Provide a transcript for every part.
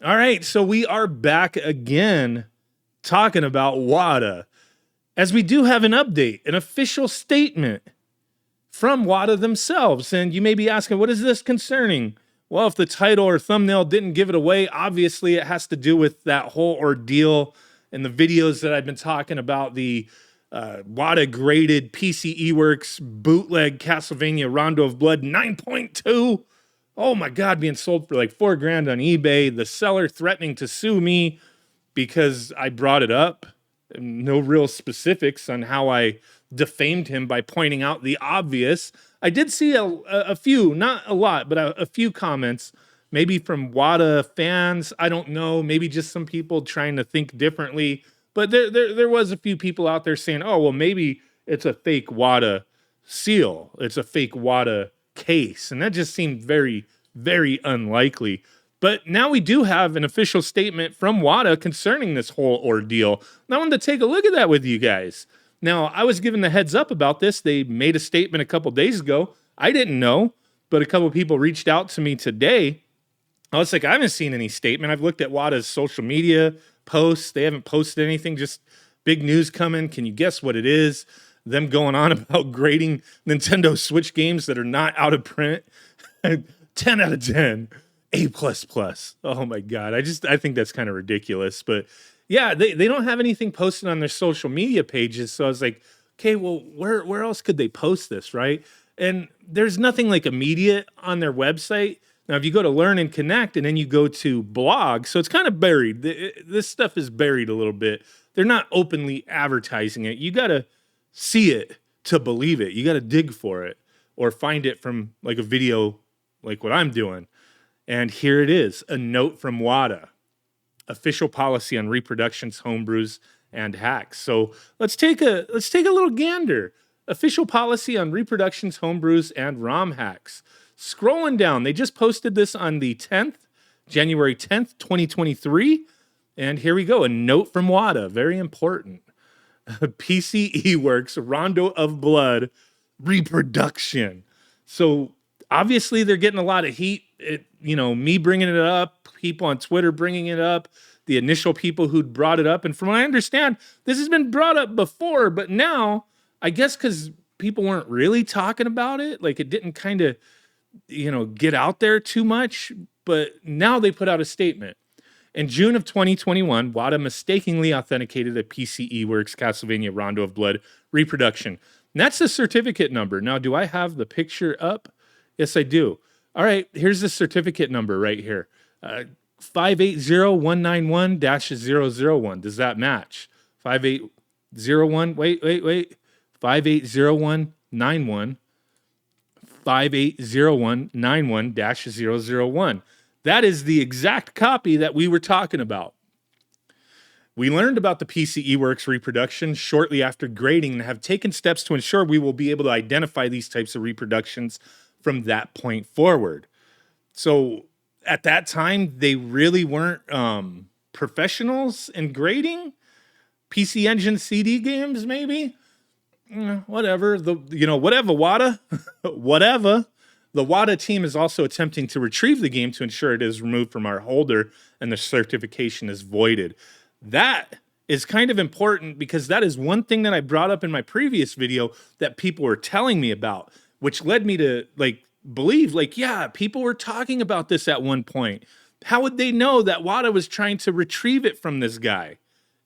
All right, so we are back again talking about WATA, as we do have an update, an official statement from WATA themselves. And you may be asking, what is this concerning? Well, if the title or thumbnail didn't give it away, obviously it has to do with that whole ordeal and the videos that I've been talking about, the WATA graded PCE Works bootleg Castlevania Rondo of Blood 9.2. Oh my God, being sold for like $4,000 on eBay. The seller threatening to sue me because I brought it up. No real specifics on how I defamed him by pointing out the obvious. I did see a few, not a lot, but a few comments, maybe from WATA fans. I don't know, maybe just some people trying to think differently. But there was a few people out there saying, oh, well, maybe it's a fake WATA seal. It's a fake WATA case. And that just seemed very, very unlikely. But now we do have an official statement from WATA concerning this whole ordeal. And I wanted to take a look at that with you guys. Now, I was given the heads up about this. They made a statement a couple days ago. I didn't know, but a couple people reached out to me today. I was like, I haven't seen any statement. I've looked at WATA's social media posts. They haven't posted anything, just big news coming. Can you guess what it is? Them going on about grading Nintendo Switch games that are not out of print. 10 out of 10. A++. Oh my God. I think that's kind of ridiculous. But yeah, they don't have anything posted on their social media pages. So I was like, okay, well, where else could they post this, right? And there's nothing like immediate on their website. Now, if you go to Learn and Connect and then you go to blog, so it's kind of buried. This stuff is buried a little bit. They're not openly advertising it. You got to see it to believe it. You got to dig for it or find it from like a video like what I'm doing. And here it is, a note from WATA, official policy on reproductions, homebrews, and hacks. So let's take a little gander. Official policy on reproductions, homebrews, and ROM hacks. Scrolling down, they just posted this on the 10th, January 10th, 2023. And here we go, a note from WATA, very important. PCE Works, Rondo of Blood, reproduction. So obviously they're getting a lot of heat. Me bringing it up, people on Twitter bringing it up, the initial people who'd brought it up. And from what I understand, this has been brought up before, but now, I guess because people weren't really talking about it, like it didn't kind of, get out there too much. But now they put out a statement. In June of 2021, WATA mistakenly authenticated a PCE Works Castlevania Rondo of Blood reproduction. And that's the certificate number. Now, do I have the picture up? Yes, I do. All right, here's the certificate number right here. 580191-001. Does that match? 5801, wait. 580191. 580191-001. That is the exact copy that we were talking about. We learned about the PCE Works reproduction shortly after grading and have taken steps to ensure we will be able to identify these types of reproductions from that point forward. So at that time, they really weren't professionals in grading PC Engine CD games, maybe? Whatever. Whatever, WATA. Whatever. The WATA team is also attempting to retrieve the game to ensure it is removed from our holder and the certification is voided. That is kind of important because that is one thing that I brought up in my previous video that people were telling me about, which led me to believe, yeah, people were talking about this at one point. How would they know that WATA was trying to retrieve it from this guy?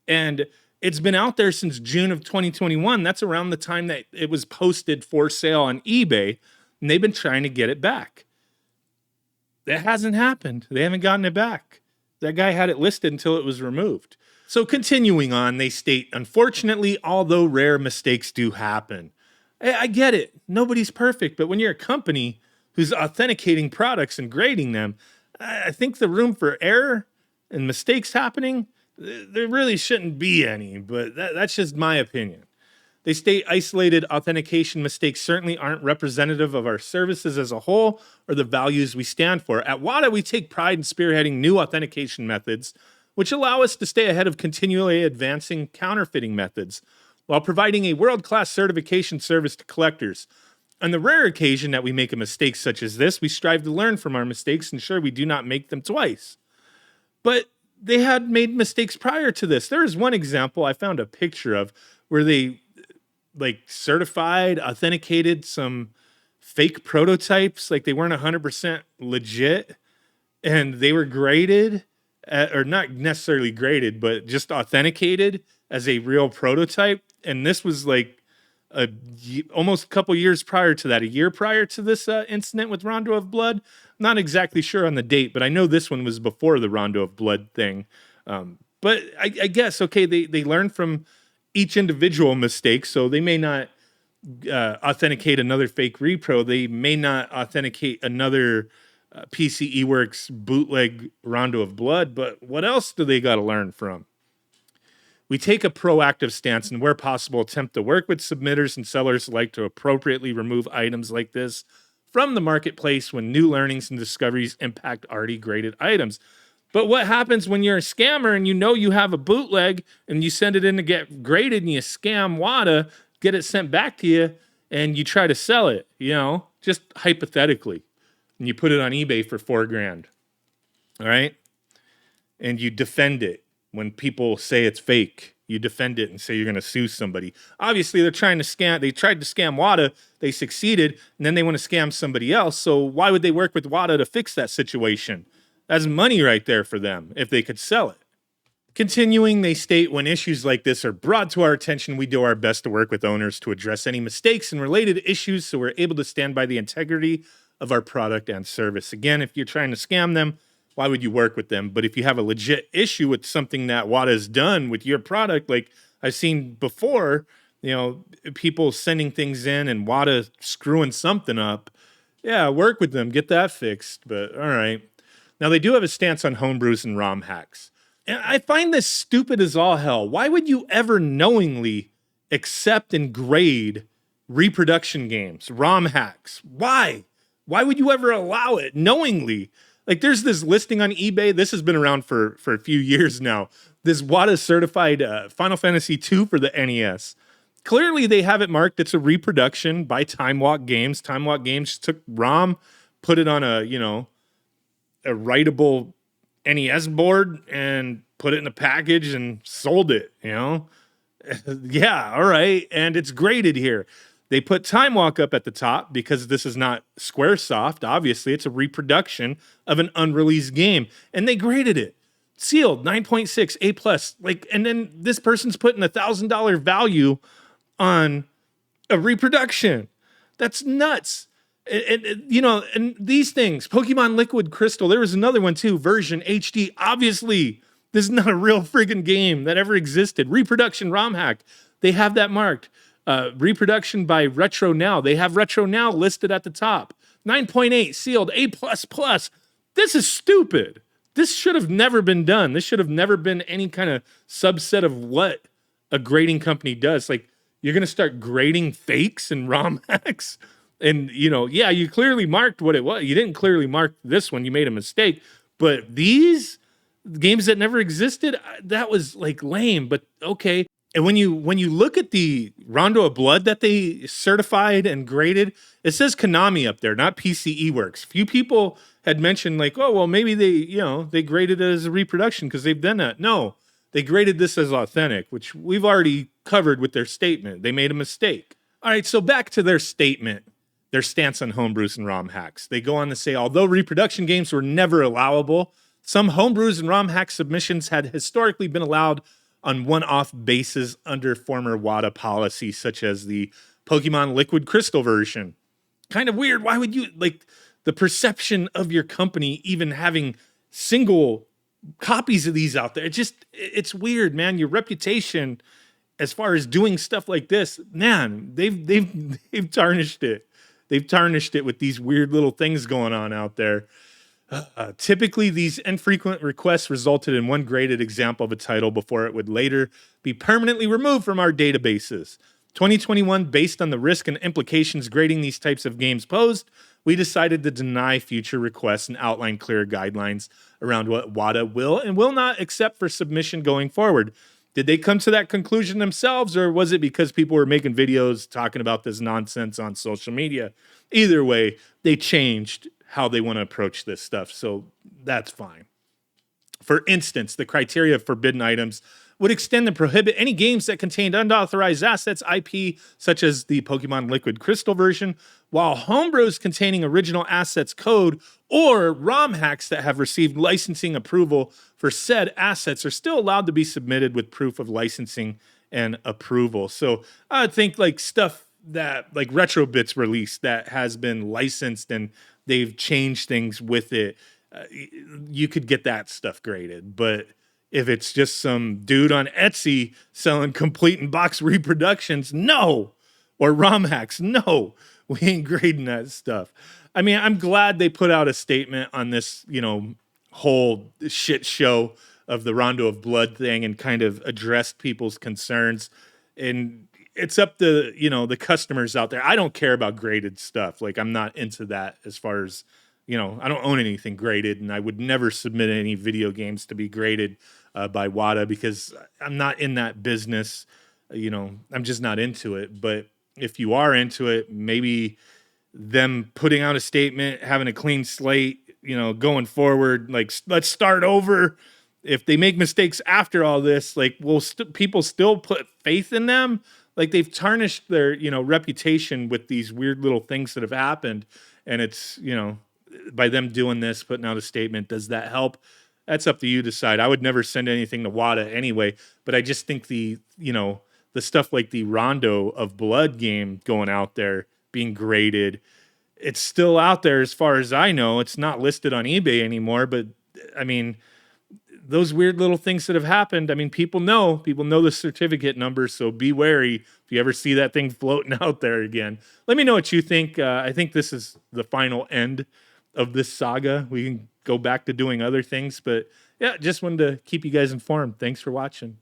And it's been out there since June of 2021. That's around the time that it was posted for sale on eBay, and they've been trying to get it back. That hasn't happened. They haven't gotten it back. That guy had it listed until it was removed. So continuing on, they state, unfortunately, although rare, mistakes do happen. I get it. Nobody's perfect. But when you're a company who's authenticating products and grading them, I think the room for error and mistakes happening, there really shouldn't be any. But that's just my opinion. They state isolated authentication mistakes certainly aren't representative of our services as a whole or the values we stand for. At WATA, we take pride in spearheading new authentication methods, which allow us to stay ahead of continually advancing counterfeiting methods, while providing a world-class certification service to collectors. On the rare occasion that we make a mistake such as this, we strive to learn from our mistakes and ensure we do not make them twice. But they had made mistakes prior to this. There is one example I found a picture of where they like certified, authenticated some fake prototypes, like they weren't 100% legit, and they were graded, or not necessarily graded, but just authenticated as a real prototype. And this was like almost a couple years prior to that, a year prior to this incident with Rondo of Blood. Not exactly sure on the date, but I know this one was before the Rondo of Blood thing. But I guess, okay, they learn from each individual mistake, so they may not authenticate another fake repro. They may not authenticate another PCE Works bootleg Rondo of Blood, but what else do they got to learn from? We take a proactive stance and where possible attempt to work with submitters and sellers alike to appropriately remove items like this from the marketplace when new learnings and discoveries impact already graded items. But what happens when you're a scammer and you know you have a bootleg and you send it in to get graded and you scam WATA, get it sent back to you, and you try to sell it, just hypothetically, and you put it on eBay for $4,000, all right? And you defend it. When people say it's fake, you defend it and say you're going to sue somebody. Obviously, they tried to scam WATA, they succeeded, and then they want to scam somebody else. So why would they work with WATA to fix that situation? That's money right there for them if they could sell it. Continuing, they state, when issues like this are brought to our attention, we do our best to work with owners to address any mistakes and related issues so we're able to stand by the integrity of our product and service. Again, if you're trying to scam them, why would you work with them? But if you have a legit issue with something that WATA has done with your product, like I've seen before, people sending things in and WATA screwing something up, yeah, work with them, get that fixed. But all right. Now, they do have a stance on homebrews and ROM hacks. And I find this stupid as all hell. Why would you ever knowingly accept and grade reproduction games, ROM hacks? Why? Why would you ever allow it knowingly? Like, there's this listing on eBay. This has been around for a few years now. This WATA certified Final Fantasy II for the NES. Clearly, they have it marked. It's a reproduction by Time Walk Games. Time Walk Games took ROM, put it on a writable NES board, and put it in a package and sold it. Yeah, all right. And it's graded here. They put Time Walk up at the top because this is not Squaresoft. Obviously, it's a reproduction of an unreleased game. And they graded it. Sealed, 9.6, A+. And then this person's putting $1,000 value on a reproduction. That's nuts. And these things, Pokemon Liquid Crystal, there was another one too, version HD. Obviously, this is not a real friggin' game that ever existed. Reproduction ROM hack. They have that marked. Reproduction by Retro Now. They have Retro Now listed at the top. 9.8, sealed, A++. This is stupid. This should have never been done. This should have never been any kind of subset of what a grading company does. Like, you're going to start grading fakes and ROM hacks? And, yeah, you clearly marked what it was. You didn't clearly mark this one. You made a mistake. But these games that never existed, that was, lame. But, okay. And when you look at the Rondo of Blood that they certified and graded, it says Konami up there, not PCE Works. Few people had mentioned oh, well, maybe they graded it as a reproduction because they've done that. No, they graded this as authentic, which we've already covered with their statement. They made a mistake. All right, so back to their statement, their stance on homebrews and ROM hacks. They go on to say, although reproduction games were never allowable, some homebrews and ROM hack submissions had historically been allowed on one-off basis under former WATA policy, such as the Pokemon Liquid Crystal version. Kind of weird. Why would you, the perception of your company even having single copies of these out there? It's weird, man. Your reputation as far as doing stuff like this, man, they've tarnished it. They've tarnished it with these weird little things going on out there. Typically, these infrequent requests resulted in one graded example of a title before it would later be permanently removed from our databases. 2021, based on the risk and implications grading these types of games posed, we decided to deny future requests and outline clear guidelines around what WATA will and will not accept for submission going forward. Did they come to that conclusion themselves, or was it because people were making videos talking about this nonsense on social media? Either way, they changed how they want to approach this stuff, so that's fine. For instance, the criteria of forbidden items would extend and prohibit any games that contained unauthorized assets, IP, such as the Pokemon Liquid Crystal version, while homebrews containing original assets code or ROM hacks that have received licensing approval for said assets are still allowed to be submitted with proof of licensing and approval. So I think like stuff that like Retrobits released that has been licensed and they've changed things with it, you could get that stuff graded. But if it's just some dude on Etsy selling complete in box reproductions, no. Or ROM hacks, no. We ain't grading that stuff. I mean, I'm glad they put out a statement on this, whole shit show of the Rondo of Blood thing and kind of addressed people's concerns. And it's up to, the customers out there. I don't care about graded stuff. Like, I'm not into that as far as, I don't own anything graded, and I would never submit any video games to be graded by WATA because I'm not in that business. I'm just not into it. But if you are into it, maybe them putting out a statement, having a clean slate, going forward, like let's start over. If they make mistakes after all this, like will people still put faith in them? Like they've tarnished their, reputation with these weird little things that have happened. And it's, by them doing this, putting out a statement, does that help? That's up to you to decide. I would never send anything to WATA anyway, but I just think the stuff like the Rondo of Blood game going out there being graded, it's still out there as far as I know. It's not listed on eBay anymore, but I mean, those weird little things that have happened. I mean, people know the certificate number, so be wary if you ever see that thing floating out there again. Let me know what you think. I think this is the final end of this saga. We can go back to doing other things, but yeah, just wanted to keep you guys informed. Thanks for watching.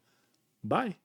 Bye.